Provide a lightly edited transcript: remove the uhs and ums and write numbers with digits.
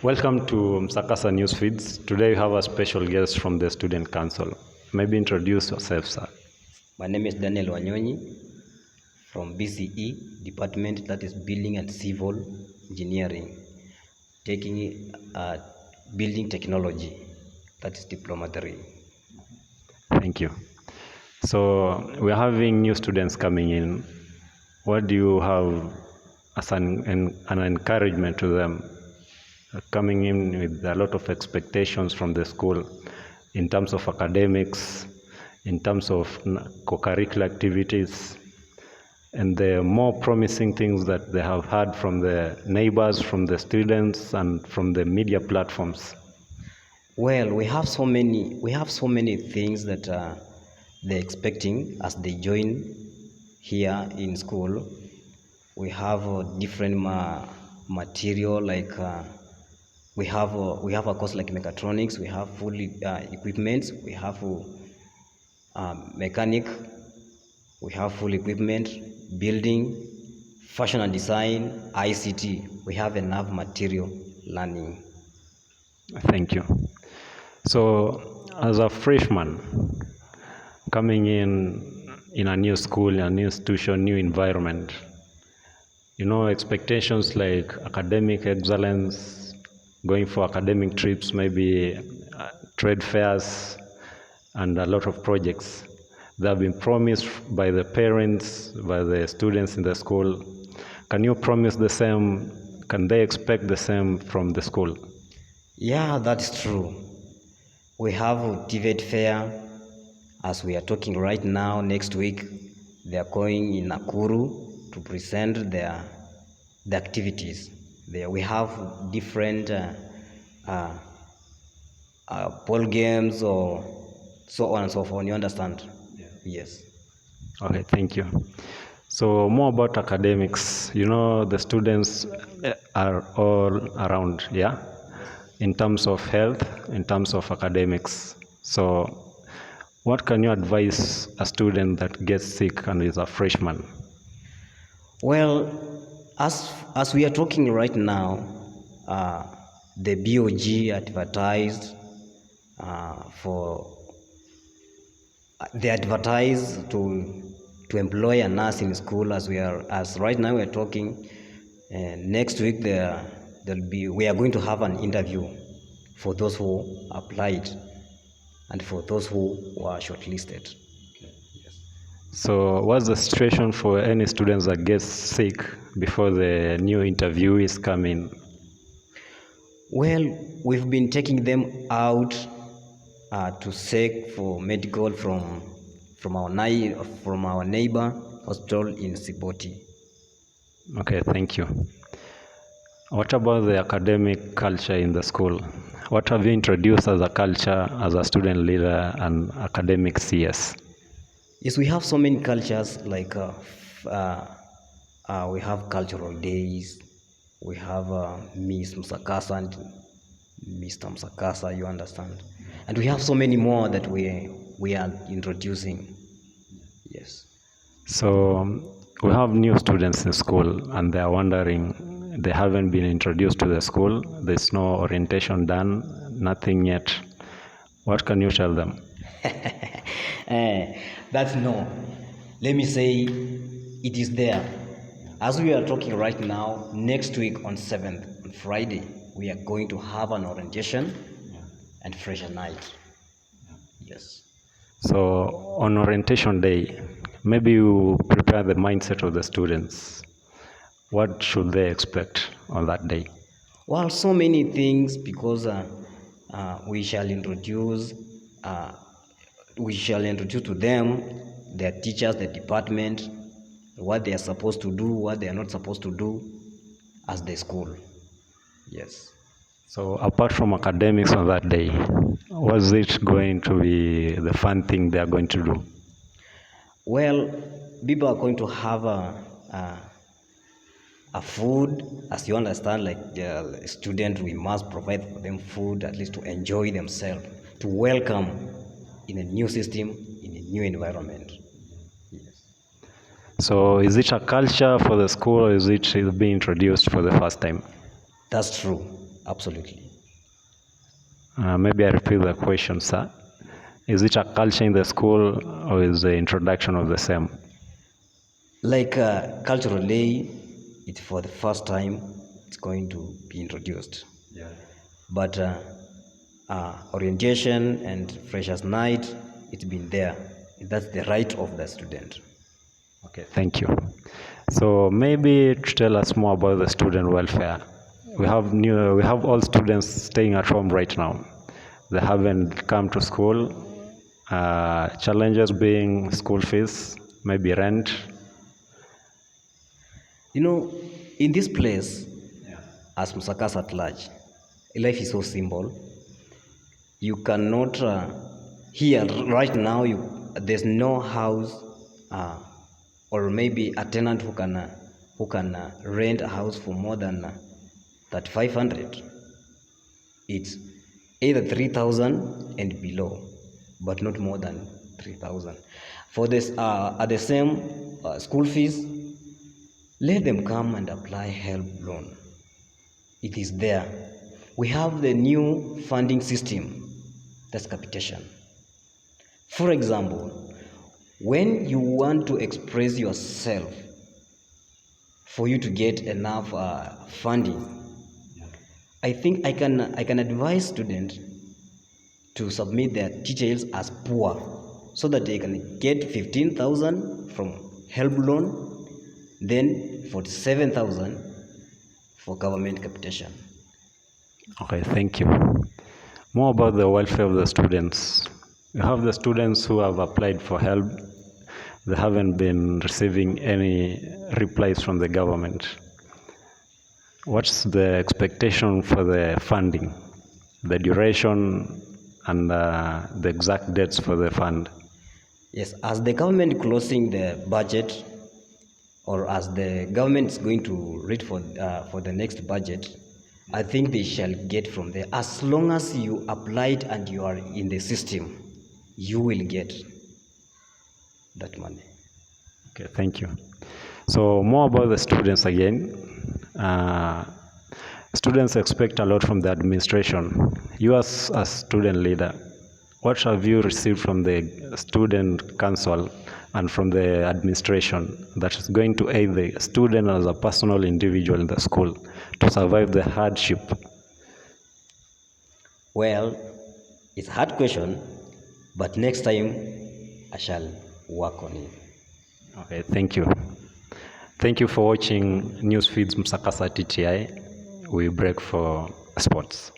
Welcome to Msakasa News Feeds. Today we have a special guest from the Student Council. Maybe introduce yourself, sir. My name is Daniel Wanyonyi from BCE department, that is Building and Civil Engineering, taking Building Technology, that is Diploma 3. Thank you. So we're having new students coming in. What do you have as an encouragement to them coming in with a lot of expectations from the school in terms of academics, in terms of co-curricular activities, and the more promising things that they have heard from the neighbors, from the students, and from the media platforms? Well, we have so many things that they're expecting as they join here in school. We have different material, like we have a course like mechatronics. We have full equipment. We have mechanic. We have full equipment, building, fashion and design, ICT. We have enough material learning. Thank you. So, as a freshman coming in a new school, a new institution, new environment, expectations like academic excellence, going for academic trips, maybe trade fairs, and a lot of projects. They have been promised by the parents, by the students in the school. Can you promise the same? Can they expect the same from the school? Yeah, that's true. We have TVET fair, as we are talking right now. Next week, they are going in Nakuru to present the activities. There we have different ball games or so on and so forth. You understand? Yeah. Yes. Okay, thank you. So more about academics. The students are all around, yeah, in terms of health, in terms of academics. So what can you advise a student that gets sick and is a freshman? Well, as we are talking right now, the BOG advertised they advertise to employ a nurse in school. As right now we are talking. Next week we are going to have an interview for those who applied and for those who were shortlisted. So what's the situation for any students that get sick before the new interview is coming? Well, we've been taking them out to seek for medical from our neighbor hospital in Sipoti. Okay, thank you. What about the academic culture in the school? What have you introduced as a culture, as a student leader and academic CS? Yes, we have so many cultures, like we have cultural days. We have Miss Msakasa and Mr. Msakasa, you understand? And we have so many more that we are introducing. Yes. So we have new students in school and they are wondering, they haven't been introduced to the school. There's no orientation done, nothing yet. What can you tell them? That's no. Let me say it is there. As we are talking right now, next week on 7th, on Friday, we are going to have an orientation and fresher night. Yes. So on orientation day, maybe you prepare the mindset of the students. What should they expect on that day? Well, so many things, because we shall introduce to them their teachers, the department, what they are supposed to do, what they are not supposed to do as the school. Yes. So apart from academics on that day, was it going to be the fun thing they are going to do? Well, people are going to have a food, as you understand, like the student, we must provide for them food, at least to enjoy themselves, to welcome in a new system, in a new environment. Yes. So is it a culture for the school or is it being introduced for the first time? That's true. absolutely. Maybe I repeat the question, sir. Is it a culture in the school or is the introduction of the same? Like cultural day, it's for the first time it's going to be introduced. Yeah. But orientation and freshers night, it's been there. That's the right of the student. Okay, thank you. So maybe to tell us more about the student welfare. We have all students staying at home right now. They haven't come to school. Challenges being school fees, maybe rent. You know, in this place, Yeah. as Musakas at large, life is so simple. You cannot here right now. There's no house uh, or maybe a tenant who can rent a house for more than 3,500. It's either 3,000 and below, but not more than 3,000. For this, at the same school fees, let them come and apply help loan. It is there. We have the new funding system, that's capitation. For example, when you want to express yourself for you to get enough funding, I think I can advise students to submit their details as poor so that they can get 15,000 from help loan, then 47,000 for government capitation. Okay, thank you. More about the welfare of the students. We have the students who have applied for help. They haven't been receiving any replies from the government. What's the expectation for the funding, the duration, and the exact dates for the fund? Yes, as the government closing the budget, or as the government is going to read for the next budget, I think they shall get from there. As long as you applied and you are in the system, you will get that money. Okay, thank you. So more about the students again. Students expect a lot from the administration. You as a student leader, what have you received from the student council and from the administration that is going to aid the student as a personal individual in the school to survive the hardship? Well, it's a hard question, but next time I shall work on it. Okay, thank you. Thank you for watching Newsfeeds Msakasa TTI. We break for sports.